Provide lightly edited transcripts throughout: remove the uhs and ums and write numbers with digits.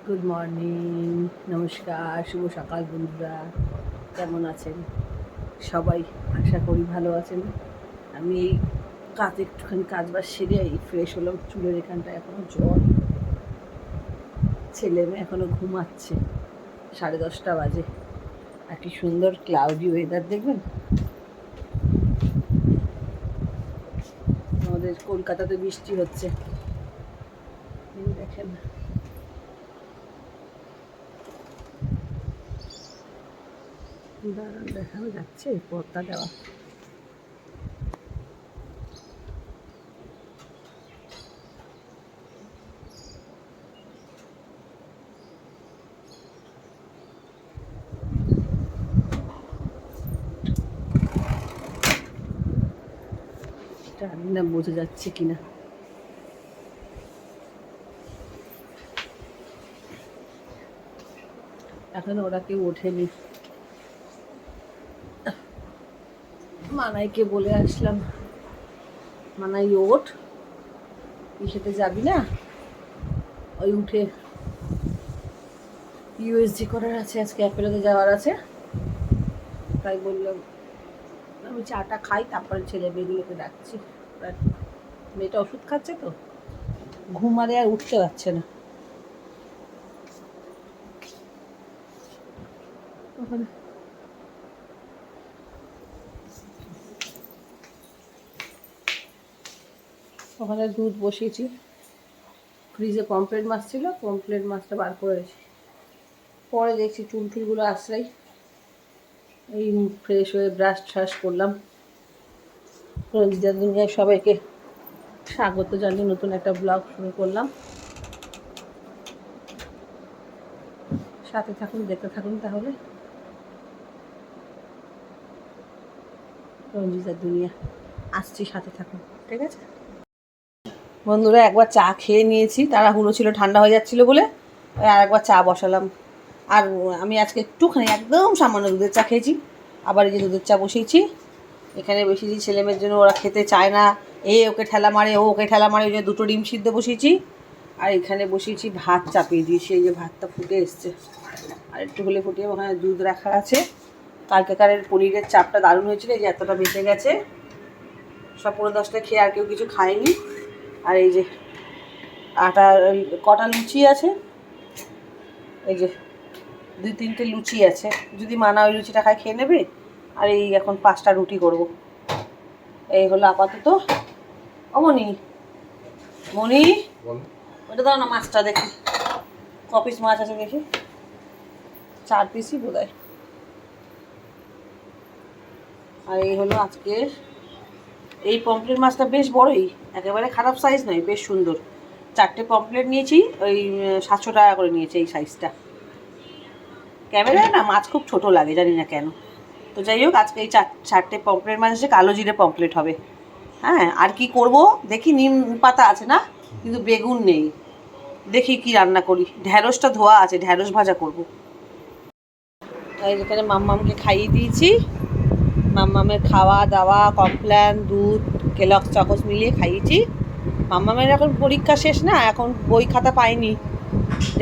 Good morning, নমস্কার, শুভ সকাল বন্ধুরা। কেমন আছেন সবাই? আশা করি ভালো আছেন। আমি এই একটুখানি কাজ বাজ সেরে এই ফ্রেশ হলাম। চুলের এখানটা এখনও জল, ছেলে মেয়ে এখনও ঘুমাচ্ছে। 10:30 বাজে। আর কি সুন্দর ক্লাউডি ওয়েদার দেখবেন। আমাদের কলকাতাতে বৃষ্টি হচ্ছে, দেখেন। দাঁড়ান, দেখানো যাচ্ছে পর্দা দেওয়া। জানি না বোঝা যাচ্ছে কিনা। এখন ওরা কেউ ওঠেনি। মানাইকে বলে আসলাম, মানাই ওঠ, ইসেতে যাবি না? ওই উঠে ইউএসজি করার আছে, আজকে অ্যাপেলোতে যাওয়ার আছে। তাই বললাম আমি চাটা খাই, তারপরে ছেলে মেয়েগুলোকে ডাকছি। মেয়েটা ওষুধ খাচ্ছে তো, ঘুমালে আর উঠতে পারছে না। ওখানে দুধ বসিয়েছি, ফ্রিজে পমফ্রেট মাছ ছিল, পমফ্রেট মাছটা বার করেছি। পরে দেখছি চুল টুলগুলো আসলেই এই ফ্রেশ হয়ে ব্রাশ ট্রাশ করলাম। রঞ্জিতা দুনিয়ায় সবাইকে স্বাগত জানিয়ে নতুন একটা ব্লগ শুরু করলাম। সাথে থাকুন, দেখতে থাকুন তাহলে। রঞ্জিতা দুনিয়া আসছি, সাথে থাকুন, ঠিক আছে বন্ধুরা। একবার চা খেয়ে নিয়েছি, তাড়াহুড়ো ছিল, ঠান্ডা হয়ে যাচ্ছিলো বলে আর একবার চা বসালাম। আর আমি আজকে একটুখানি একদম সামান্য দুধের চা খেয়েছি। আবার এই যে দুধের চা বসিয়েছি, এখানে বেশিছি ছেলেমেয়ের জন্য, ওরা খেতে চায় না। ওকে ঠেলা মারে, ওকে ঠেলা মারে, ওই জন্য 2টো ডিম সিদ্ধ বসিয়েছি। আর এখানে বসিয়েছি ভাত চাপিয়ে দিয়েছি। এই যে ভাতটা ফুটে এসছে, আর একটু হলে ফুটিয়ে ওখানে দুধ রাখা আছে। কালকেকারের পনিরের চাপটা দারুণ হয়েছিল। এই যে এতটা বেঁচে গেছে, সব 10:30 খেয়ে আর কেউ কিছু খায়নি। আর এই যে আটা, কটা লুচি আছে, এই যে 2-3টে লুচি আছে। যদি মানা ওই লুচিটা খায় খেয়ে নেবে। আর এই এখন 5টা রুটি করব। এই হলো আপাতত। অমনি মনি, ওটা দাও না, মাছটা দেখি ক পিস মাছ আছে দেখি। 4 পিসই বোধ হয়। আর এই হলো আজকের এই পমফ্রেট মাছটা, বেশ বড়ই, একেবারে খারাপ সাইজ নয়, বেশ সুন্দর। 4টে পমফ্রেট নিয়েছি, ওই 700 টাকা করে নিয়েছে এই সাইজটা। ক্যামেরায় না মাছ খুব ছোট লাগে, জানি না কেন। তো যাই হোক, আজকে এই 4টে পমফ্রেট মাছ আছে, কালো জিরে পমফ্রেট হবে। হ্যাঁ, আর কি করব দেখি, নিম পাতা আছে না, কিন্তু বেগুন নেই। দেখি কি রান্না করি। ঢ্যাঁড়সটা ধোয়া আছে, ঢ্যাঁড়স ভাজা করব। এখানে মাম্মামকে খাইয়ে দিয়েছি। মাম্মামের খাওয়া দাওয়া কমপ্ল্যান, দুধ, কেলক্স চকস মিলিয়ে খাইয়েছি। মাম্মামের এখন পরীক্ষা শেষ না, এখন বই খাতা পাইনি।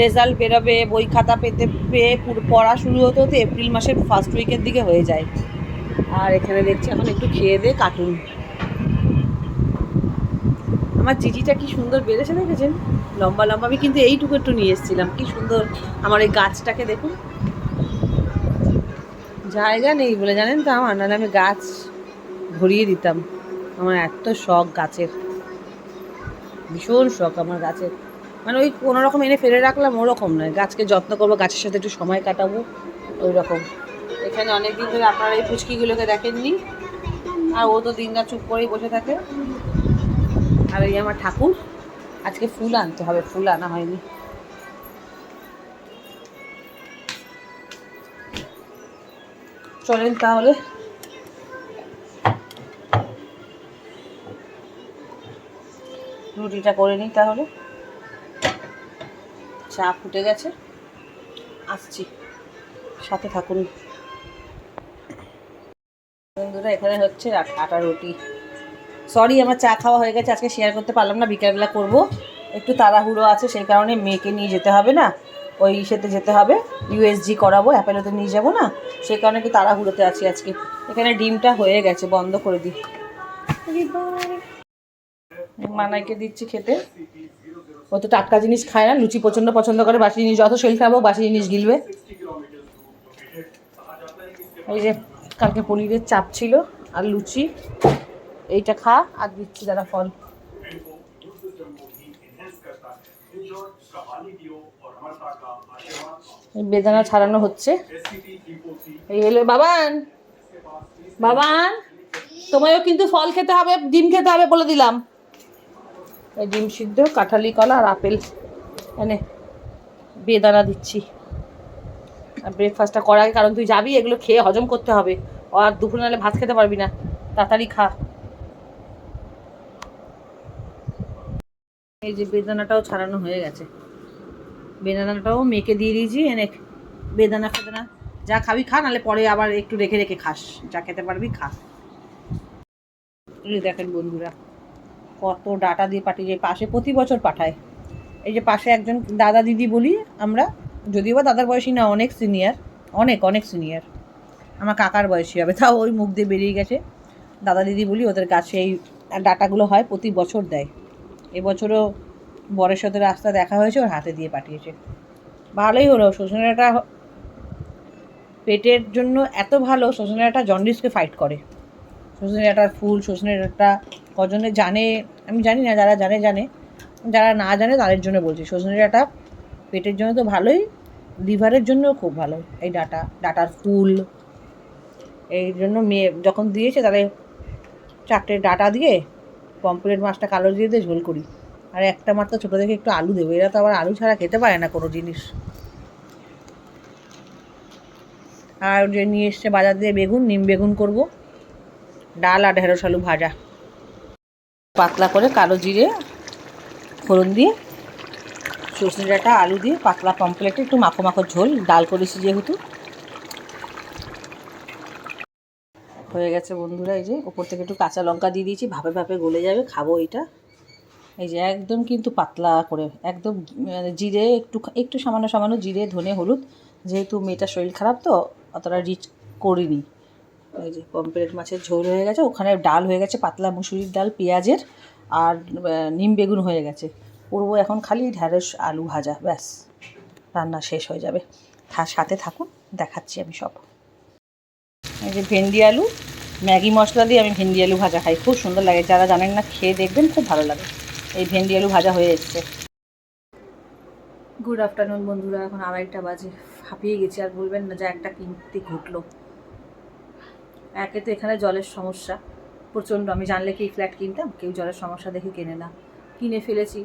রেজাল্ট বেরোবে, বই খাতা পেয়ে পড়া শুরু হতে হতে এপ্রিল মাসের ফার্স্ট উইকের দিকে হয়ে যায়। আর এখানে দেখছি এখন একটু খেয়ে দে কার্টুন। আমার জিজিটা কি সুন্দর বেড়েছে দেখেছেন, লম্বা লম্বা। আমি কিন্তু এইটুকু একটু নিয়ে এসেছিলাম, কি সুন্দর। আমার এই গাছটাকে দেখুন, জায়গা নেই বলে জানেন তো আমার, নাহলে আমি গাছ ভরিয়ে দিতাম। আমার এত শখ গাছের, ভীষণ শখ আমার গাছের। মানে ওই কোনো রকম এনে ফেলে রাখলাম ওরকম নয়, গাছকে যত্ন করবো, গাছের সাথে একটু সময় কাটাবো, ওই রকম। এখানে অনেকদিন ধরে আপনারা এই পুচকিগুলোকে দেখেননি, আর ও তো দিন রাত চুপ করেই বসে থাকে। আর এই আমার ঠাকুর, আজকে ফুল আনতে হবে, ফুল আনা হয়নি। চলেন তাহলে রুটিটা করে নিই তাহলে। চা ফুটে গেছে, আসছি, সাথে থাকুন বন্ধুরা। এখানে হচ্ছে আটা রুটি। সরি, আমার চা খাওয়া হয়ে গেছে, আজকে শেয়ার করতে পারলাম না, বিকালবেলা করব। একটু তাড়াহুড়ো আছে, সেই কারণে মেয়েকে নিয়ে যেতে হবে না, ওই ইসেতে যেতে হবে, ইউএসজি করাবো, অ্যাপেলোতে নিয়ে যাবো না, সেই কারণে একটু তাড়াহুড়োতে আছি আজকে। এখানে ডিমটা হয়ে গেছে, বন্ধ করে দিই। মানাইকে দিচ্ছি খেতে, ও তো টাটকা জিনিস খায় না, লুচি প্রচণ্ড পছন্দ করে, বাসি জিনিস যত শরীর খারাপ হোক বাসি জিনিস গিলবে। এই যে কালকে পনিরের চাপ ছিল আর লুচি, এইটা খা, আর দিচ্ছি দাদা ফল। বেদানা ছাড়ানো হচ্ছে। এই হলো বাবান, বাবান তোমায়ও কিন্তু ফল খেতে হবে, ডিম খেতে হবে বলে দিলাম। এই ডিম সিদ্ধ, কাঁঠালি কলা আর আপেল এনে বেদানা দিচ্ছি। আর ব্রেকফাস্টটা করার আগে, কারণ তুই যাবি, এগুলো খেয়ে হজম করতে হবে, আর দুপুরে নাহলে ভাত খেতে পারবি না, তাড়াতাড়ি খা। এই যে বেদানাটাও ছাড়ানো হয়ে গেছে, বেদানাটাও মেয়েকে দিয়ে দিয়েছি, এনে বেদানা ফেদানা যা খাবি খা, নাহলে পরে আবার একটু রেখে রেখে খাস, যা খেতে পারবি খা। এই দেখেন বন্ধুরা কত ডাটা দিয়ে পাঠিয়ে, পাশে প্রতি বছর পাঠায়। এই যে পাশে একজন দাদা দিদি বলি আমরা, যদিও বা দাদার বয়সী না, অনেক সিনিয়র, অনেক অনেক সিনিয়র, আমার কাকার বয়সী হবে, তাও ওই মুখ দিয়ে বেরিয়ে গেছে, দাদা দিদি বলি, ওদের কাছে এই ডাটাগুলো হয়, প্রতি বছর দেয়। এবছরও বরের সাথে রাস্তা দেখা হয়েছে, ওর হাতে দিয়ে পাঠিয়েছে। ভালোই হলো, সজনে ডাঁটা পেটের জন্য এত ভালো, সজনে ডাঁটা জন্ডিসকে ফাইট করে। সজনে ডাঁটার ফুল, সজনে ডাঁটা কজনে জানে আমি জানি না, যারা জানে জানে, যারা না জানে তাদের জন্য বলছি। সজনে ডাঁটা পেটের জন্য তো ভালোই, লিভারের জন্যও খুব ভালো এই ডাঁটার ফুল। এই জন্য মেয়ে যখন দিয়েছে তাহলে 4টে ডাঁটা দিয়ে পমফ্রেট মাছটা কালো দিয়ে দিয়ে ঝোল করি, আর একটা মাত্র ছোটো দেখে একটু আলু দেবো, এরা তো আবার আলু ছাড়া খেতে পারে না কোনো জিনিস। আর যে নিয়ে এসছে বাজার দিয়ে বেগুন, নিম বেগুন করবো, ডাল আর ঢেঁড়স আলু ভাজা, পাতলা করে কালো জিরে ফোড়ন দিয়ে, সজনে ডাঁটা আলু দিয়ে পাতলা পমফ্রেটে একটু মাখো মাখো ঝোল, ডাল করেছি যেহেতু। হয়ে গেছে বন্ধুরা, এই যে ওপর থেকে একটু কাঁচা লঙ্কা দিয়ে দিয়েছি, ভাপে ভাপে গলে যাবে, খাবো এটা। এই যে একদম কিন্তু পাতলা করে, একদম জিরে একটু একটু সামান্য সামান্য জিরে, ধনে, হলুদ, যেহেতু মেয়েটার শরীর খারাপ তো অতটা রিচ করিনি। এই যে পমফ্রেট মাছের ঝোল হয়ে গেছে, ওখানে ডাল হয়ে গেছে, পাতলা মুসুরির ডাল পেঁয়াজের, আর নিম বেগুন হয়ে গেছে। করবো এখন খালি ঢ্যাঁড়স আলু ভাজা, ব্যাস রান্না শেষ হয়ে যাবে। সাথে থাকুন, দেখাচ্ছি আমি সব। এই যে ভেন্ডি আলু, ম্যাগি মশলা দিয়ে আমি ভেন্ডি আলু ভাজা খাই, খুব সুন্দর লাগে, যারা জানেন না খেয়ে দেখবেন, খুব ভালো লাগে। এই ভেন্ডি আলু ভাজা হয়ে এসছে। গুড আফটারনুন বন্ধুরা, এখন 2:30 বাজে, হাঁপিয়ে গেছি, আর বলবেন না, যা একটা কিনতে ঘটলো। একে তো এখানে জলের সমস্যা প্রচণ্ড, আমি জানলে কি ফ্ল্যাট কিনতাম, কেউ জলের সমস্যা দেখে কেনে না, কিনে ফেলেছি।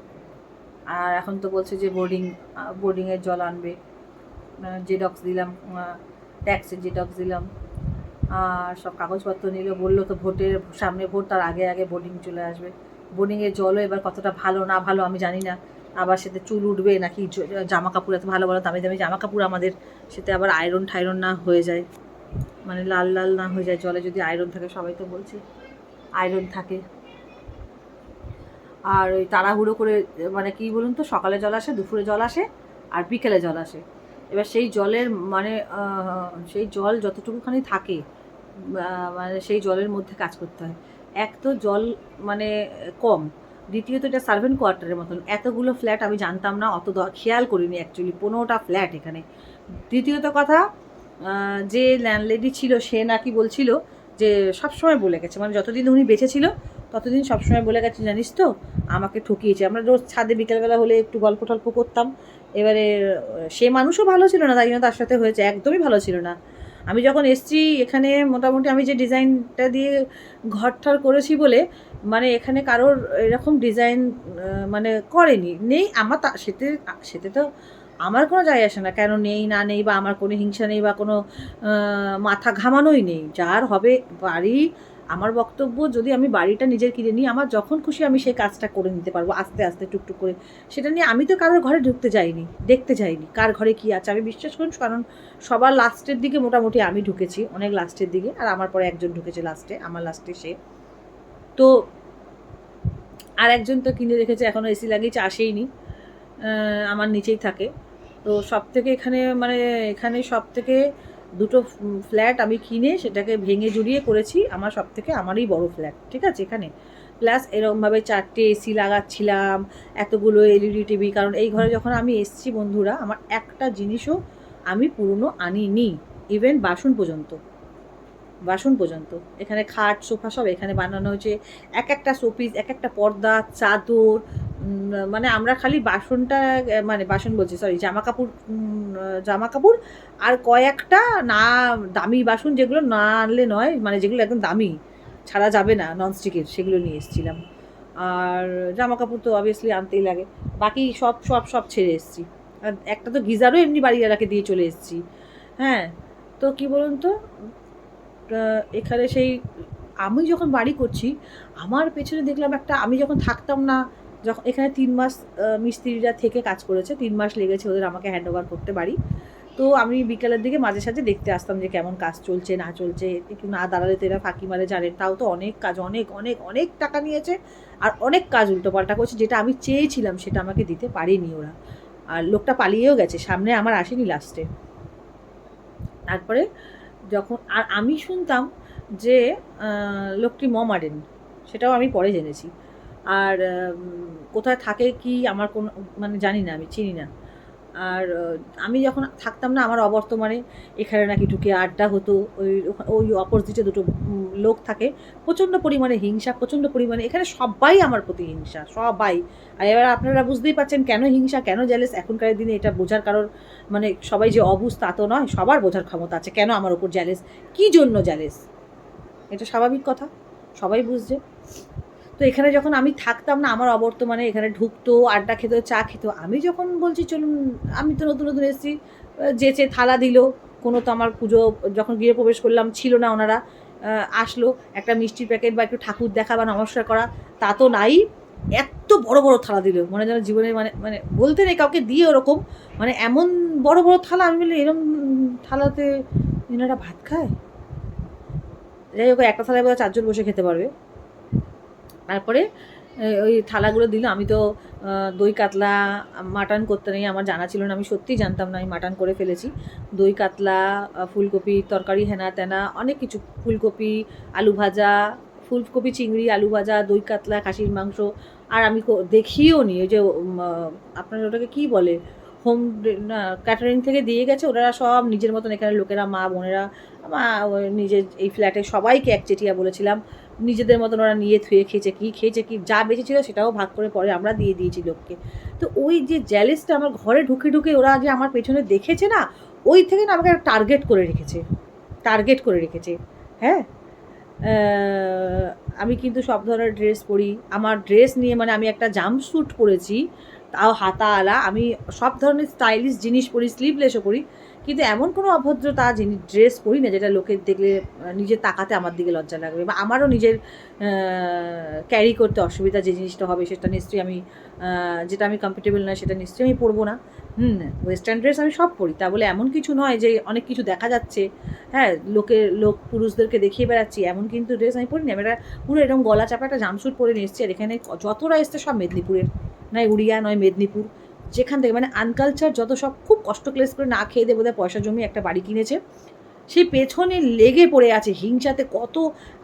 আর এখন তো বলছে যে বোর্ডিংয়ের জল আনবে, জেডক্স দিলাম, ট্যাক্সের জেডক্স দিলাম, আর সব কাগজপত্র নিল, বললো তো ভোটের সামনে ভোট, তার আগে আগে বোর্ডিং চলে আসবে। বোর্ডিংয়ের জলও এবার কতটা ভালো না ভালো আমি জানি না, আবার সেতে চুল উঠবে নাকি, জামা কাপড় এত ভালো ভালো দামি দামি জামা কাপড় আমাদের, সেতে আবার আয়রন ঠাইরন না হয়ে যায়, মানে লাল লাল না হয়ে যায়, জলে যদি আয়রন থাকে, সবাই তো বলছে আয়রন থাকে। আর ওই তাড়াহুড়ো করে, মানে কী বলুন তো, সকালে জল আসে, দুপুরে জল আসে, আর বিকেলে জল আসে। এবার সেই জলের মানে সেই জল যতটুকুখানি থাকে, মানে সেই জলের মধ্যে কাজ করতে হয়। এক তো জল মানে কম, দ্বিতীয়ত এটা সার্ভেন্ট কোয়ার্টারের মতন, এতগুলো ফ্ল্যাট আমি জানতাম না, অত খেয়াল করিনি অ্যাকচুয়ালি, 15টা ফ্ল্যাট এখানে। দ্বিতীয়ত কথা, যে ল্যান্ডলেডি ছিল সে নাকি বলছিল যে সবসময় বলে গেছে, মানে যতদিন উনি বেঁচে ছিল ততদিন সবসময় বলে গেছে, জানিস তো আমাকে ঠকিয়েছে। আমরা রোজ ছাদে বিকেলবেলা হলে একটু গল্প টল্প করতাম, এবারে সে মানুষও ভালো ছিল না, তাই জন্য তার সাথে হয়েছে, একদমই ভালো ছিল না। আমি যখন এসছি এখানে, মোটামুটি আমি যে ডিজাইনটা দিয়ে ঘরটার করেছি বলে, মানে এখানে কারোর এরকম ডিজাইন মানে করেনি, নেই আমার, সেতে সেতে তো আমার কোনো যায় আসে না, কেন নেই না নেই, বা আমার কোনো হিংসা নেই, বা কোনো মাথা ঘামানোই নেই, যার হবে বাড়ি। আমার বক্তব্য, যদি আমি বাড়িটা নিজের কিনে নিই, আমার যখন খুশি আমি সেই কাজটা করে নিতে পারবো, আস্তে আস্তে টুকটুক করে। সেটা নিয়ে আমি তো কারোর ঘরে ঢুকতে যাইনি, দেখতে যাইনি কার ঘরে কী আছে, আমি বিশ্বাস করুন, কারণ সবার লাস্টের দিকে মোটামুটি আমি ঢুকেছি, অনেক লাস্টের দিকে, আর আমার পরে একজন ঢুকেছে লাস্টে, আমার লাস্টে সে তো, আর একজন তো কিনে রেখেছে, এখনও এসি লাগিয়েছে, আসেইনি, আমার নিচেই থাকে। তো সব থেকে এখানে সব থেকে দুটো ফ্ল্যাট আমি কিনে সেটাকে ভেঙে জুড়িয়ে করেছি, আমার সব থেকে আমারই বড় ফ্ল্যাট, ঠিক আছে। এখানে প্লাস এরকমভাবে 4টে এসি লাগাচ্ছিলাম, এতগুলো এলইডি টিভি, কারণ এই ঘরে যখন আমি এসছি বন্ধুরা, আমার একটা জিনিসও আমি পুরনো আনিনি, ইভেন বাসন পর্যন্ত এখানে খাট সোফা সব এখানে বানানো হয়েছে, এক একটা শোপিস, এক একটা পর্দা, চাদর, মানে আমরা খালি বাসনটা, মানে বাসন বলছি সরি, জামা কাপড় আর কয়েকটা না দামি বাসন, যেগুলো না আনলে নয়, মানে যেগুলো একদম দামি ছাড়া যাবে না ননস্টিকের, সেগুলো নিয়ে এসেছিলাম। আর জামা কাপড় তো অবভিয়াসলি আনতেই লাগে, বাকি সব সব সব ছেড়ে এসেছি। আর একটা তো গিজারও এমনি বাড়িওয়ালাকে দিয়ে চলে এসেছি। হ্যাঁ, তো কী বলুন তো, এখানে সেই আমি যখন বাড়ি করছি, আমার পেছনে দেখলাম একটা, আমি যখন থাকতাম না, যখন এখানে 3 মাস মিস্ত্রিরা থেকে কাজ করেছে, 3 মাস লেগেছে ওদের আমাকে হ্যান্ড ওভার করতে বাড়ি। তো আমি বিকালের দিকে মাঝে সাঝে দেখতে আসতাম যে কেমন কাজ চলছে না চলছে, একটু না দাঁড়ালে তো এরা ফাঁকি মারে, জানেন, তাও তো অনেক কাজ, অনেক অনেক অনেক টাকা নিয়েছে, আর অনেক কাজ উল্টোপাল্টা করছে, যেটা আমি চেয়েছিলাম সেটা আমাকে দিতে পারেনি ওরা। আর লোকটা পালিয়েও গেছে, সামনে আমার আসেনি লাস্টে। তারপরে যখন আর আমি শুনতাম যে লোকটি মমারেন, সেটাও আমি পরে জেনেছি। আর কোথায় থাকে কি আমার কোনো, মানে জানি না, আমি চিনি না। আর আমি যখন থাকতাম না আমার অবর্তমানে, এখানে নাকি ঢুকে আড্ডা হতো, ওই অপোজিটে দুটো লোক থাকে, প্রচণ্ড পরিমাণে হিংসা, প্রচণ্ড পরিমাণে এখানে সবাই আমার প্রতি হিংসা, সবাই। আর এবার আপনারা বুঝতেই পারছেন কেন হিংসা, কেন জেলেস। এখনকার দিনে এটা বোঝার কারোর, মানে সবাই যে অবুঝ তা তো নয়, সবার বোঝার ক্ষমতা আছে কেন আমার ওপর জেলেস, কী জন্য জেলেস, এটা স্বাভাবিক কথা, সবাই বুঝছে। তো এখানে যখন আমি থাকতাম না আমার অবর্তমানে, এখানে ঢুকতো, আড্ডা খেতো, চা খেতো, আমি যখন বলছি চলুন, আমি তো নতুন নতুন এসেছি, যেচে থালা দিল, কোনো তো আমার পুজো যখন গিয়ে প্রবেশ করলাম ছিল না, ওনারা আসলো, একটা মিষ্টির প্যাকেট বা একটু ঠাকুর দেখা বা নমস্কার করা, তা তো নাই, এত বড় বড় থালা দিল, মনে যেন জীবনে মানে মানে বলতে নেই কাউকে দিয়ে ওরকম, মানে এমন বড় বড় থালা, আমি বলি এরকম থালাতে এনারা ভাত খায়। যাই হোক, একটা থালায় বোধহয় 4 জন বসে খেতে পারবে। তারপরে ওই থালাগুলো দিল, আমি তো দই কাতলা, মাটন করতে নেই আমার জানা ছিল না, আমি সত্যিই জানতাম না, আমি মাটন করে ফেলেছি। দই কাতলা, ফুলকপি তরকারি, হেনা তেনা অনেক কিছু, ফুলকপি, আলু ভাজা, ফুলকপি চিংড়ি, আলু ভাজা, দই কাতলা, খাসির মাংস। আর আমি দেখিও নি, ওই যে আপনার ওটাকে কী বলে, হোম না ক্যাটারিং থেকে দিয়ে গেছে, ওরা সব নিজের মতন, এখানে লোকেরা, মা বোনেরা, নিজের এই ফ্ল্যাটে সবাইকে একচেটিয়া বলেছিলাম, নিজেদের মতন ওরা নিয়ে থুয়ে খেয়েছে, কি যা বেঁচেছিল সেটাও ভাগ করে পরে আমরা দিয়ে দিয়েছি লোককে। তো ওই যে জ্যালেসটা আমার ঘরে ঢুকে ঢুকে ওরা যে আমার পেছনে দেখেছে না, ওই থেকে না আমাকে টার্গেট করে রেখেছে। হ্যাঁ, আমি কিন্তু সব ধরনের ড্রেস পরি, আমার ড্রেস নিয়ে, মানে আমি একটা জাম্পস্যুট পরেছি, তাও হাতাওয়ালা, আমি সব ধরনের স্টাইলিশ জিনিস পরি, স্লিভলেসও পরি, কিন্তু এমন কোনো অভদ্রতা ড্রেস পরি না যেটা লোকের দেখলে নিজের তাকাতে আমার দিকে লজ্জা লাগবে, বা আমারও নিজের ক্যারি করতে অসুবিধা যে জিনিসটা হবে সেটা নিশ্চয়ই আমি, যেটা আমি কমফর্টেবল নয় সেটা নিশ্চয়ই আমি পরবো না। ওয়েস্টার্ন ড্রেস আমি সব পরি, তা বলে এমন কিছু নয় যে অনেক কিছু দেখা যাচ্ছে, হ্যাঁ, পুরুষদেরকে দেখিয়ে বেড়াচ্ছি, এমন কিন্তু ড্রেস আমি পরি না। আমি একটা পুরো এরকম গলা চাপা একটা জামস্যুট পরে নিয়ে এসেছি, আর এখানে যতটা এসছে সব মেদিনীপুরের, নয় উড়িয়া নয় মেদিনীপুর, যেখান থেকে মানে আনকালচার যত সব, খুব কষ্ট ক্লেশ করে না খেয়ে দিয়ে বোধহয় পয়সা জমিয়ে একটা বাড়ি কিনেছে, সেই পেছনে লেগে পড়ে আছে হিংসাতে। কত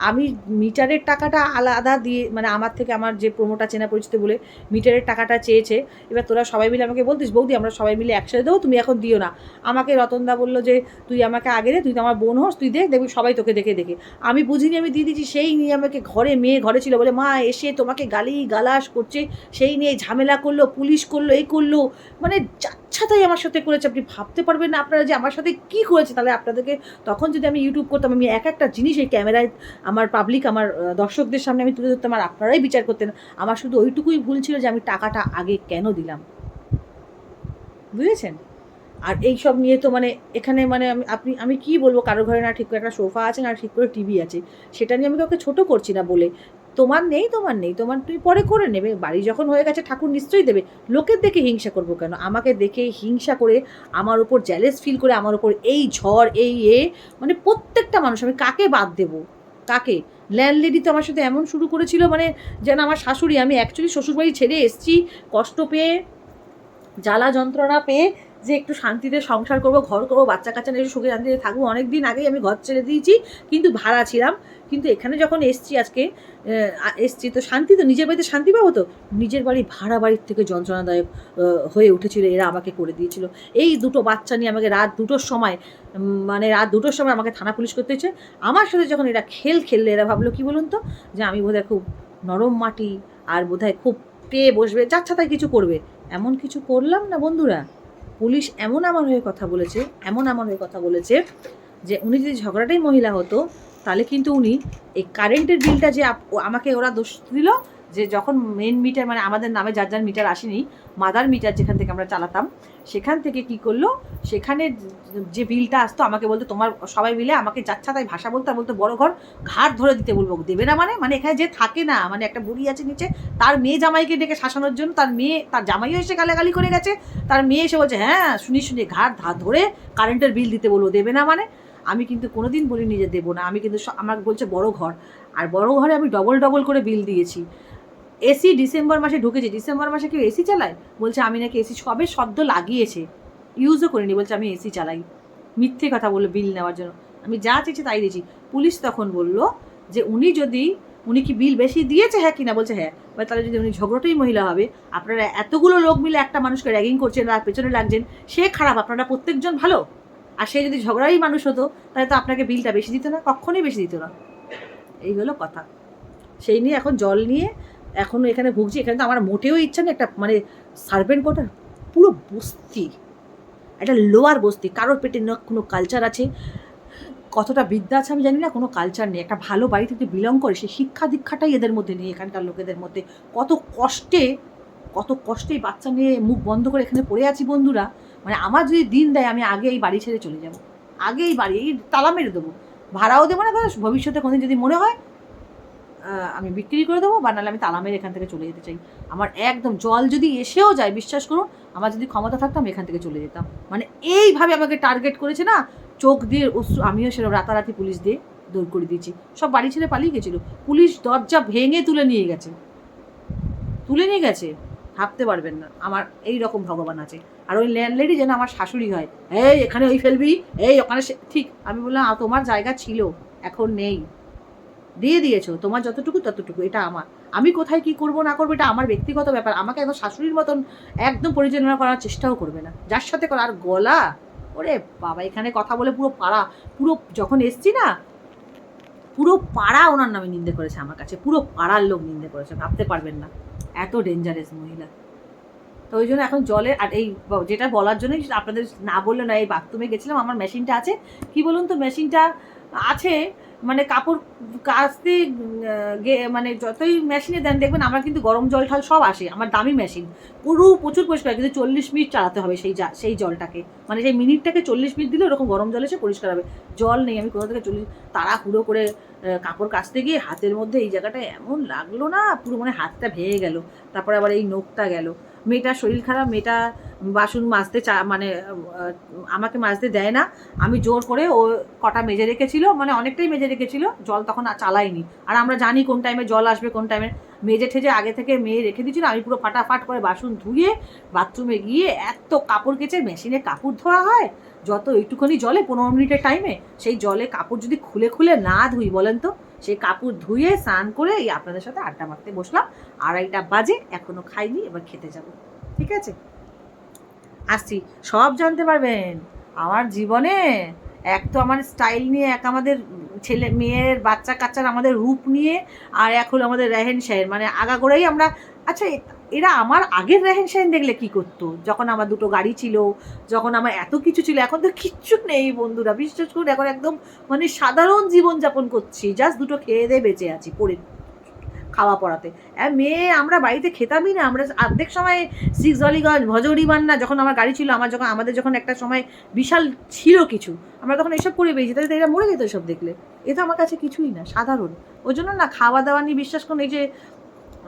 আমি মিটারের টাকাটা আলাদা দিয়ে, মানে আমার থেকে আমার যে প্রোমোটা চেনা পরিচিত বলে মিটারের টাকাটা চেয়েছে, এবার তোরা সবাই মিলে আমাকে বলতিস বৌদি আমরা সবাই মিলে একসাথে দেবো, তুমি এখন দিও না। আমাকে রতনদা বললো যে তুই আমাকে আগে দে, তুই তো আমার বোন হোস, তুই দেখবি সবাই তোকে দেখে দেখে। আমি বুঝিনি, আমি দিয়ে দিচ্ছি, সেই নিয়ে আমাকে মেয়ে ঘরে ছিল বলে মা এসে তোমাকে গালাস করছে, সেই নিয়ে ঝামেলা করলো, পুলিশ করলো, এই করলো, মানে যাচ্ছাতাই আমার সাথে করেছে। আপনি ভাবতে পারবেন না আপনারা যে আমার সাথে কী করেছে। তাহলে আপনাদেরকে তখন যদি আমি ইউটিউব করতাম, আমি এক একটা জিনিস এই ক্যামেরায় আমার পাবলিক, আমার দর্শকদের সামনে আমি তুলে ধরতাম, আর আপনারাই বিচার করতেন। আমার শুধু ওইটুকুই ভুল ছিল যে আমি টাকাটা আগে কেন দিলাম, বুঝেছেন। আর এই সব নিয়ে তো মানে এখানে মানে আমি কী বলবো, কারো ঘরে না ঠিক করে একটা সোফা আছে, না ঠিক করে টিভি আছে, সেটা নিয়ে আমি কাউকে ছোটো করছি না বলে, তোমার নেই তুমি পরে করে নেবে, বাড়ি যখন হয়ে গেছে ঠাকুর নিশ্চয়ই দেবে। লোকের দেখে হিংসা করবো কেন, আমাকে দেখে হিংসা করে, আমার ওপর জ্যালেস ফিল করে, আমার ওপর এই ঝড় মানে প্রত্যেকটা মানুষ, আমি কাকে বাদ দেবো, কাকে। ল্যান্ডলেডি তো আমার সাথে এমন শুরু করেছিল, মানে যেন আমার শাশুড়ি। আমি অ্যাকচুয়ালি শ্বশুরবাড়ি ছেড়ে এসেছি কষ্ট পেয়ে, জ্বালা যন্ত্রণা পেয়ে, যে একটু শান্তিতে সংসার করবো, ঘর করবো, বাচ্চা কাচ্চা নিয়ে সুখে শান্তিতে থাকবো। অনেক দিন আগেই আমি ঘর ছেড়ে দিয়েছি, কিন্তু ভাড়া ছিলাম। কিন্তু এখানে যখন এসছি আজকে এসছি তো শান্তি, তো নিজের বাড়িতে শান্তি পাবো তো। নিজের বাড়ি ভাড়া বাড়ির থেকে যন্ত্রণাদায়ক হয়ে উঠেছিল, এরা আমাকে করে দিয়েছিল। এই দুটো বাচ্চা নিয়ে আমাকে রাত 2টোর সময়, মানে রাত 2টোর সময় আমাকে থানা পুলিশ করতে হচ্ছে। আমার সাথে যখন এরা খেললে, এরা ভাবলো কি বলুন তো, যে আমি বোধহয় খুব নরম মাটি, আর বোধহয় খুব পেয়ে বসবে, যাচ্ছা তাই কিছু করবে। এমন কিছু করলাম না বন্ধুরা। পুলিশ এমন আমার হয়ে কথা বলেছে, যে উনি যদি ঝগড়াটাই মহিলা হতো, তাহলে কিন্তু উনি এই কারেন্টের বিলটা যে আমাকে ওরা দোষ দিল, যে যখন মেন মিটার, মানে আমাদের নামে যার যার মিটার আসেনি, মাদার মিটার যেখান থেকে আমরা চালাতাম, সেখান থেকে কি করলো, সেখানে যে বিলটা আসতো আমাকে বলতো তোমার সবাই মিলে আমাকে যাচ্ছা তাই ভাষা বলতে বড় ঘর ঘাট ধরে দিতে বলবো। দেবে না মানে এখানে যে থাকে না, মানে একটা বুড়ি আছে নিচে, তার মেয়ে জামাইকে ডেকে শাসানোর জন্য, তার জামাইও এসে গালাগালি করে গেছে, তার মেয়ে এসে বলছে হ্যাঁ শুনি ঘাট ধরে কারেন্টের বিল দিতে বলবো। দেবে না মানে আমি কিন্তু কোনোদিন বলিনি যে দেবো না। আমি কিন্তু আমাকে বলছে বড় ঘর, আর বড় ঘরে আমি ডবল করে বিল দিয়েছি। এসি ডিসেম্বর মাসে ঢুকেছি, ডিসেম্বর মাসে কেউ এসি চালায়? বলছে আমি নাকি এসি সবে সদ্য লাগিয়েছে, ইউজও করিনি, বলছে আমি এসি চালাই। মিথ্যে কথা বললো বিল নেওয়ার জন্য। আমি যা চেয়েছি তাই দিয়েছি। পুলিশ তখন বলল যে উনি কি বিল বেশি দিয়েছে, হ্যাঁ কিনা? বলছে হ্যাঁ। তাহলে যদি উনি ঝগড়াটাই মহিলা হবে, আপনারা এতগুলো লোক মিলে একটা মানুষকে র্যাগিং করছেন আর পেছনে লাগছেন, সে খারাপ, আপনারা প্রত্যেকজন ভালো। আর সে যদি ঝগড়াই মানুষ হতো, তাহলে তো আপনাকে বিলটা বেশি দিত না, কখনোই বেশি দিত না। এই হলো কথা। সেই নিয়ে এখন জল নিয়ে এখনও এখানে ভুগছি। এখানে তো আমার মোটেও ইচ্ছা নেই, একটা মানে সার্ভেন্ট কোয়ার্টার পুরো বস্তি, একটা লোয়ার বস্তি, কারোর পেটে না কোনো কালচার আছে, কতটা বিদ্যা আছে আমি জানি না, কোনো কালচার নেই। একটা ভালো বাড়ি থেকে বিলং করে, সেই শিক্ষা দীক্ষাটাই এদের মধ্যে নেই, এখানকার লোকেদের মধ্যে। কত কষ্টে বাচ্চা নিয়ে মুখ বন্ধ করে এখানে পড়ে আছি বন্ধুরা। মানে আমার যদি দিন দেয়, আমি আগে এই বাড়ি ছেড়ে চলে যাব, আগে এই বাড়ি এই তালা মেরে দেবো, ভাড়াও দেবো না। ভবিষ্যতে কোনোদিন যদি মনে হয় আমি বিক্রি করে দেবো, বা নাহলে আমি তালা মেরে এখান থেকে চলে যেতে চাই। আমার একদম জল যদি এসেও যায়, বিশ্বাস করুন, আমার যদি ক্ষমতা থাকতো আমি এখান থেকে চলে যেতাম। মানে এইভাবে আমাকে টার্গেট করেছে না, চোখ দিয়ে অশ্রু। আমিও সেরকম রাতারাতি পুলিশ দিয়ে দৌড় করে দিয়েছি, সব বাড়ি ছেড়ে পালিয়ে গেছিলো। পুলিশ দরজা ভেঙে তুলে নিয়ে গেছে, ভাবতে পারবেন না আমার এই রকম ভগবান আছে। আর ওই ল্যান্ডলেডি যেন আমার শাশুড়ি হয়, এই এখানে ওই ফেলবি, এই ওখানে ঠিক। আমি বললাম তোমার জায়গা ছিল, এখন নেই, দিয়ে দিয়েছো, তোমার যতটুকু ততটুকু, এটা আমার। আমি কোথায় কি করবো না করবো এটা আমার ব্যক্তিগত ব্যাপার। আমাকে একদম শাশুড়ির মতন একদম পরিচালনা করার চেষ্টাও করবে না, যার সাথে করা। আর গলা, ওরে বাবা, এখানে কথা বলে পুরো যখন এসছি না, পুরো পাড়া ওনার নামে নিন্দে করেছে আমার কাছে, পুরো পাড়ার লোক নিন্দে করেছে, ভাবতে পারবেন না, এত ডেঞ্জারাস মহিলা। তো ওই জন্য এখন জলের, আর এই যেটা বলার জন্যই আপনাদের না বললে না, এই বাথরুমে গেছিলাম, আমার মেশিনটা আছে, কি বলুন তো, মেশিনটা আছে, মানে কাপড় কাচতে মানে যতই মেশিনে দেন দেখবেন আমরা কিন্তু গরম জল ঠাল সব আসে, আমার দামি মেশিন, প্রচুর পরিষ্কার, কিন্তু 40 মিনিট চালাতে হবে সেই জলটাকে, মানে সেই মিনিটটাকে 40 মিনিট দিলে ওরকম গরম জল এসে পরিষ্কার হবে। জল নেই, আমি কোথা থেকে তাড়াহুড়ো করে কাপড় কাচতে গিয়ে হাতের মধ্যে এই জায়গাটা এমন লাগলো না, পুরো মানে হাতটা ভেঙে গেল। তারপরে আবার এই নখটা গেল। মেয়েটার শরীর খারাপ, মেয়েটা বাসন মাজতে মানে আমাকে মাজতে দেয় না, আমি জোর করে ও কটা মেজে রেখেছিল, মানে অনেকটাই মেজে রেখেছিল, জল তখন চালাইনি। আর আমরা জানি কোন টাইমে জল আসবে, কোন টাইমে মেজে ঠেজে আগে থেকে মেয়ে রেখে দিয়েছিল। আমি পুরো ফাটাফাট করে বাসন ধুয়ে বাথরুমে গিয়ে এত কাপড় কেচে, মেশিনে কাপড় ধোয়া হয় যত এইটুখানি জলে 15 মিনিটের টাইমে, সেই জলে কাপড় যদি খুলে না ধুই বলেন তো, সেই কাপড় ধুয়ে স্নান করে এই আপনাদের সাথে আড্ডা মারতে বসলাম। 2:30 বাজে, এখনো খাইনি, এবার খেতে যাব, ঠিক আছে? আসছি, সব জানতে পারবেন আমার জীবনে। এক তো আমার স্টাইল নিয়ে, এক আমাদের ছেলে মেয়ের বাচ্চা কাচ্চার আমাদের রূপ নিয়ে, আর এক হলো আমাদের রেহেন সেহেন, মানে আগাগোড়াই আমরা। আচ্ছা, এরা আমার আগের রেহেন সেহেন দেখলে কি করতো, যখন আমার 2টো গাড়ি ছিল, যখন আমার এত কিছু ছিল। এখন তো কিচ্ছু নেই বন্ধুরা, বিশ্বাস করুন, এখন একদম মানে সাধারণ জীবনযাপন করছি, জাস্ট 2টো খেয়ে দিয়ে বেঁচে আছি, পড়ে খাওয়া পড়াতে। মেয়ে আমরা বাড়িতে খেতামই না, আমরা অর্ধেক সময় শিখজলিগঞ্জ ভজরি মান্না, যখন আমার গাড়ি ছিল, আমাদের যখন একটা সময় বিশাল ছিল কিছু, আমরা তখন এসব করে বেরিয়েছি, তাহলে এরা মরে যেত এসব দেখলে। এ তো আমার কাছে কিছুই না, সাধারণ। ওই জন্য না, খাওয়া দাওয়া নিয়ে বিশ্বাস করুন, এই যে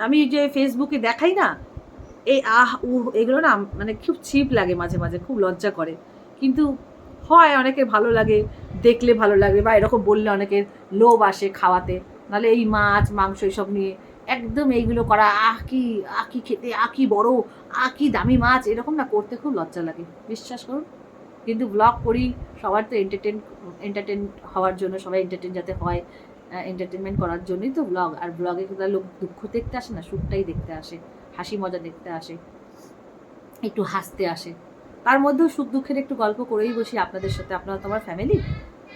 আমি যে ফেসবুকে দেখাই না, এই এগুলো না মানে খুব চিপ লাগে, মাঝে মাঝে খুব লজ্জা করে, কিন্তু হয় অনেকের ভালো লাগে, দেখলে ভালো লাগে, বা এরকম বললে অনেকের লোভ আসে খাওয়াতে। নাহলে এই মাছ মাংস এসব নিয়ে একদম এইগুলো করা, কি খেতে, কি বড়, কি দামি মাছ, এরকম না করতে খুব লজ্জা লাগে, বিশ্বাস করুন। কিন্তু ব্লগ করি সবার তো এন্টারটেন হওয়ার জন্য, সবাই এন্টারটেন যাতে হয়, এন্টারটেনমেন্ট করার জন্যই তো ব্লগ। আর ব্লগে কোথাও লোক দুঃখ দেখতে আসে না, সুখটাই দেখতে আসে, হাসি মজা দেখতে আসে, একটু হাসতে আসে। তার মধ্যেও সুখ দুঃখের একটু গল্প করেই বসি আপনাদের সাথে। আপনারা তো আমার ফ্যামিলি।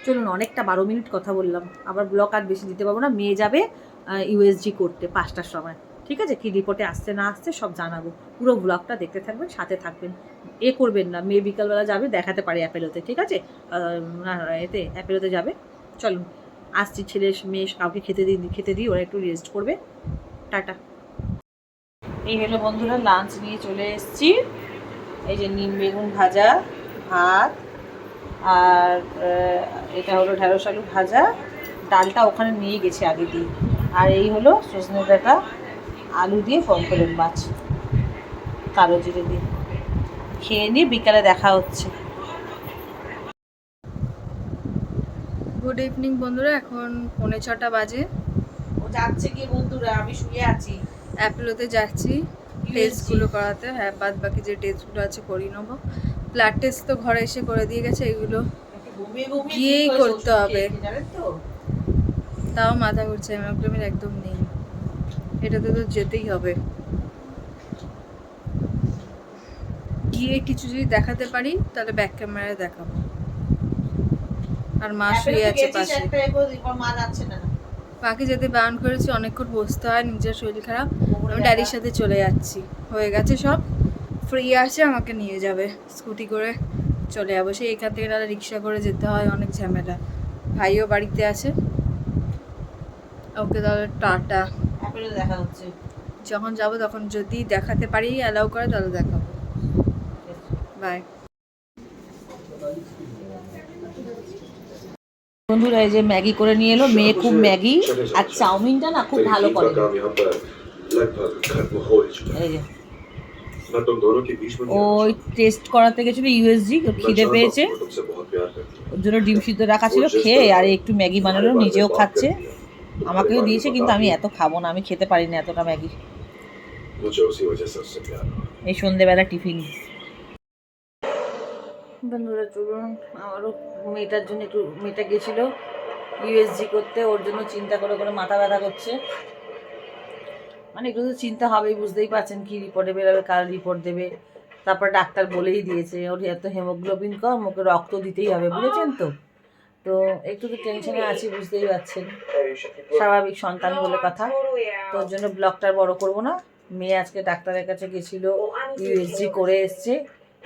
চলুন, অনেকটা 12 মিনিট কথা বললাম, আবার ব্লগ আর বেশি দিতে পারবো না। মেয়ে যাবে ইউএসজি করতে 5টার সময়, ঠিক আছে? কি রিপোর্টে আসছে না আসছে সব জানাবো। পুরো ব্লগটা দেখতে থাকবেন, সাথে থাকবেন, করবেন না। মেয়ে বিকালবেলা যাবে, দেখাতে পারে অ্যাপেলোতে, ঠিক আছে? এতে অ্যাপেলোতে যাবে। চলুন আসছি, ছেলে মেয়ে কাউকে খেতে দিই, ওরা একটু রেস্ট করবে। টাটা। এই হলো বন্ধুরা, লাঞ্চ নিয়ে চলে এসেছি। এই যে নিম বেগুন ভাজা, ভাত, আর এটা হলো ঢেঁড়স আলু ভাজা, ডালটা ওখানে নিয়ে গেছি আগে দিয়ে। আর এই হলো সজনে ডাঁটা আলু দিয়ে পমফ্রেট মাছ কালো জিরে দিয়ে। খেয়ে নিয়ে বিকালে দেখা হচ্ছে। গুড ইভিনিং বন্ধুরা, এখন 6:45 বাজে। ও যাচ্ছে কি বন্ধুরা, আমি শুয়ে আছি। অ্যাপেলোতে যাচ্ছি টেস্টগুলো করাতে। হ্যাঁ, বাদ বাকি যে টেস্টগুলো আছে করিয়ে নেবো। ব্লাড টেস্ট তো ঘরে এসে করে দিয়ে গেছে, এগুলো গিয়েই করতে হবে। তাও মাথা ঘুরছে, হেমোগ্লোবিন একদম নেই, এটাতে তো যেতেই হবে। গিয়ে কিছু যদি দেখাতে পারি তাহলে ব্যাক ক্যামেরায় দেখাবো। আর মা শুয়ে আছে পাশে। বাকি যেতে বারণ করেছি, অনেকক্ষণ বসতে হয়, নিজের শরীর খারাপ। আমি ড্যাডির সাথে চলে যাচ্ছি, হয়ে গেছে সব, ফ্রি আছে, আমাকে নিয়ে যাবে স্কুটি করে চলে যাবো। সেই এখান থেকে তাহলে রিক্সা করে যেতে হয়, অনেক ঝামেলা। ভাইও বাড়িতে আছে। ওকে তাহলে টাটা, দেখা হচ্ছে। যখন যাবো তখন যদি দেখাতে পারি, অ্যালাউ করে, তাহলে দেখাবো। বাই। বন্ধুরা এই যে ম্যাগি করে নিয়ে এলো মেয়ে, খুব ম্যাগি আর চাউমিনটা না খুব ভালো করে। এই যে ওই টেস্ট করাতে গেছিল ইউএসজি, খিদে পেয়েছে, ওর জন্য ডিম সিদ্ধ রাখা ছিল, খেয়ে আর একটু ম্যাগি বানালো, নিজেও খাচ্ছে, আমাকেও দিয়েছে, কিন্তু আমি এত খাবো না, আমি খেতে পারি না এতটা ম্যাগি। এই সন্ধেবেলা টিফিন। বন্ধুরা চলুন, আমারও মেয়েটার জন্য একটু, মেয়েটা গেছিলো ইউএসজি করতে, ওর জন্য চিন্তা করে করে মাথা ব্যথা করছে। মানে একটু তো চিন্তা হবেই, বুঝতেই পারছেন কি রিপোর্টে বেরোবে, কার রিপোর্ট দেবে। তারপর ডাক্তার বলেই দিয়েছে ওর এত হেমোগ্লোবিন কম, ওকে রক্ত দিতেই হবে, বুঝেছেন তো? তো একটু তো টেনশনে আছি, বুঝতেই পারছেন, স্বাভাবিক, সন্তান বলে কথা। তো ওর জন্য ব্লগটা বড় করব না। মেয়ে আজকে ডাক্তারের কাছে গেছিলো, ইউএসজি করে এসছে,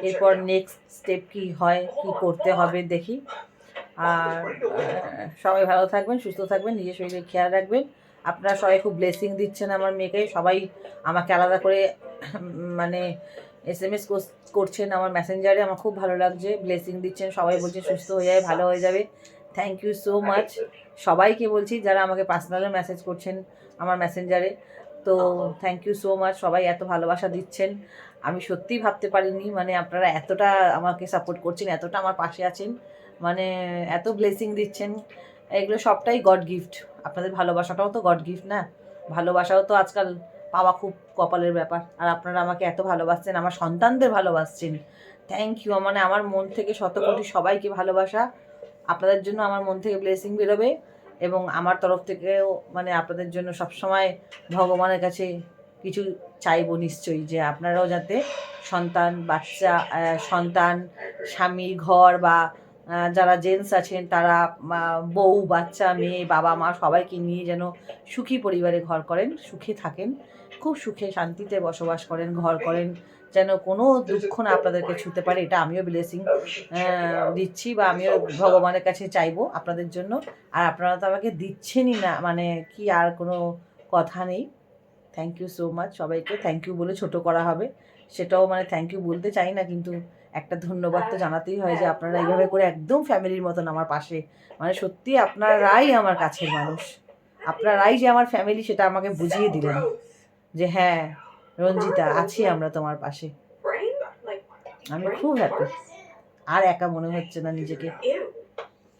এরপর নেক্সট স্টেপ কি হয়, কি করতে হবে দেখি। আর সবাই ভালো থাকবেন, সুস্থ থাকবেন, নিজের শরীরের খেয়াল রাখবেন। আপনারা সবাই খুব ব্লেসিং দিচ্ছেন আমার মেয়েকে, সবাই আমাকে আলাদা করে মানে SMS করছেন আমার মেসেঞ্জারে, আমার খুব ভালো লাগছে, ব্লেসিং দিচ্ছেন, সবাই বলছে সুস্থ হয়ে যাবে, ভালো হয়ে যাবে। থ্যাংক ইউ সো মাচ সবাইকে বলছি, যারা আমাকে পার্সোনালে মেসেজ করছেন আমার মেসেঞ্জারে। তো থ্যাংক ইউ সো মাচ, সবাই এত ভালোবাসা দিচ্ছেন, আমি সত্যিই ভাবতে পারিনি, মানে আপনারা এতটা আমাকে সাপোর্ট করছেন, এতটা আমার পাশে আছেন, মানে এত ব্লেসিং দিচ্ছেন, এগুলো সবটাই গড গিফট। আপনাদের ভালোবাসাটাও তো গড গিফট না? ভালোবাসাও তো আজকাল পাওয়া খুব কপালের ব্যাপার। আর আপনারা আমাকে এত ভালোবাসছেন, আমার সন্তানদের ভালোবাসছেন, থ্যাংক ইউ। মানে আমার মন থেকে শত কোটি সবাইকে ভালোবাসা, আপনাদের জন্য আমার মন থেকে ব্লেসিং বেরোবে, এবং আমার তরফ থেকেও মানে আপনাদের জন্য সবসময় ভগবানের কাছে কিছু চাইবো নিশ্চয়ই, যে আপনারাও যাতে সন্তান, স্বামী, ঘর, বা যারা জেন্টস আছেন তারা বউ, বাচ্চা, মেয়ে, বাবা, মা সবাইকে নিয়ে যেন সুখী পরিবারে ঘর করেন, সুখে থাকেন, খুব সুখে শান্তিতে বসবাস করেন, ঘর করেন, যেন কোনো দুঃখ না আপনাদেরকে ছুতে পারে, এটা আমিও ব্লেসিং দিচ্ছি, বা আমিও ভগবানের কাছে চাইবো আপনাদের জন্য। আর আপনারা তো আমাকে দিচ্ছেনই না, মানে কি আর কোনো কথা নেই। থ্যাংক ইউ সো মাচ সবাইকে, থ্যাংক ইউ বলে ছোট করা হবে সেটাও, মানে থ্যাংক ইউ বলতে চাই না, কিন্তু একটা ধন্যবাদ তো জানাতেই হয়, যে আপনারা এইভাবে করে একদম ফ্যামিলির মতন আমার পাশে, মানে সত্যি আপনারাই আমার কাছের মানুষ, আপনারাই যে আমার ফ্যামিলি সেটা আমাকে বুঝিয়ে দিলেন, যে হ্যাঁ রঞ্জিতা আছি আমরা তোমার পাশে। আমি খুব হ্যাপি, আর একা মনে হচ্ছে না নিজেকে।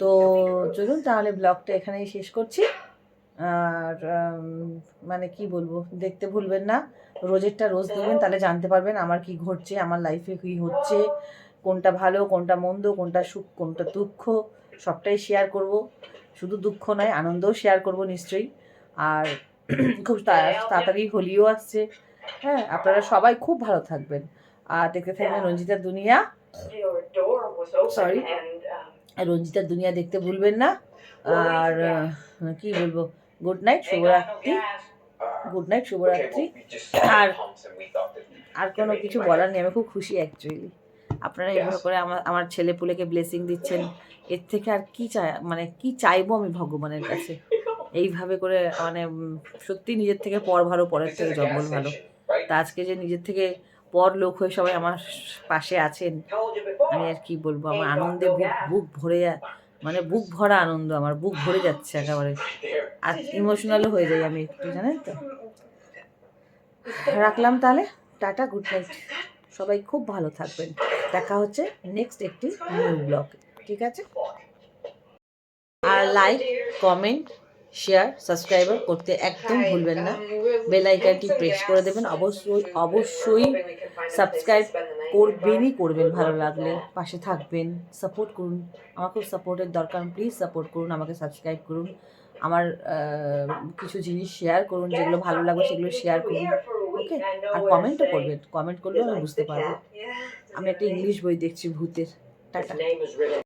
তো চলুন তাহলে ব্লগটা এখানেই শেষ করছি। আর মানে কি বলবো, দেখতে ভুলবেন না, রোজেরটা রোজ দেখবেন, তাহলে জানতে পারবেন আমার কি ঘটছে, আমার লাইফে কি হচ্ছে, কোনটা ভালো কোনটা মন্দ, কোনটা সুখ কোনটা দুঃখ, সবটাই শেয়ার করব। শুধু দুঃখ নয়, আনন্দও শেয়ার করব নিশ্চয়ই। আর খুব তাড়াতাড়ি হোলিও আসছে। হ্যাঁ, আপনারা সবাই খুব ভালো থাকবেন আর দেখতে থাকবেন রঞ্জিতার দুনিয়া। সরি, রঞ্জিতার দুনিয়া দেখতে ভুলবেন না। আর কি বলবো, গুড নাইট, শুভরাত্রি, গুড নাইট, শুভরাত্রি। আর আর কোনো কিছু বলার নেই, আমি খুব খুশি অ্যাকচুয়ালি। আপনারা এইভাবে করে আমার ছেলে পুলেকে ব্লেসিং দিচ্ছেন, এর থেকে আর কি চাই, মানে কি চাইবো আমি ভগবানের কাছে। এইভাবে করে মানে সত্যি নিজের থেকে পর ভালো, পরের থেকে জঙ্গল ভালো। তা আজকে যে নিজের থেকে পর লোক হয়ে সবাই আমার পাশে আছেন, আমি আর কি বলবো, আমার আনন্দে বুক ভরে, মানে বুক ভরা আনন্দ, আমার বুক ভরে যাচ্ছে একেবারে। আর ইমোশনালও হয়ে যাই আমি একটু, জানেন তো। রাখলাম তাহলে, টাটা, গুড নাইট, সবাই খুব ভালো থাকবেন। দেখা হচ্ছে নেক্সট একটি নিউ ব্লগ, ঠিক আছে? আর লাইক, কমেন্ট, শেয়ার, সাবস্ক্রাইবার করতে একদম ভুলবেন না। বেল আইকনটি প্রেস করে দেবেন, অবশ্যই অবশ্যই সাবস্ক্রাইব করবেন, ভালো লাগলে পাশে থাকবেন, সাপোর্ট করুন। আমার খুব সাপোর্টের দরকার, প্লিজ সাপোর্ট করুন, আমাকে সাবস্ক্রাইব করুন, আমার কিছু জিনিস শেয়ার করুন, যেগুলো ভালো লাগবে সেগুলো শেয়ার করুন, ওকে? আর কমেন্টও করবেন, কমেন্ট করলেও আমি বুঝতে পারবো। আমি একটা ইংলিশ বই দেখছি ভূতের। টাটা।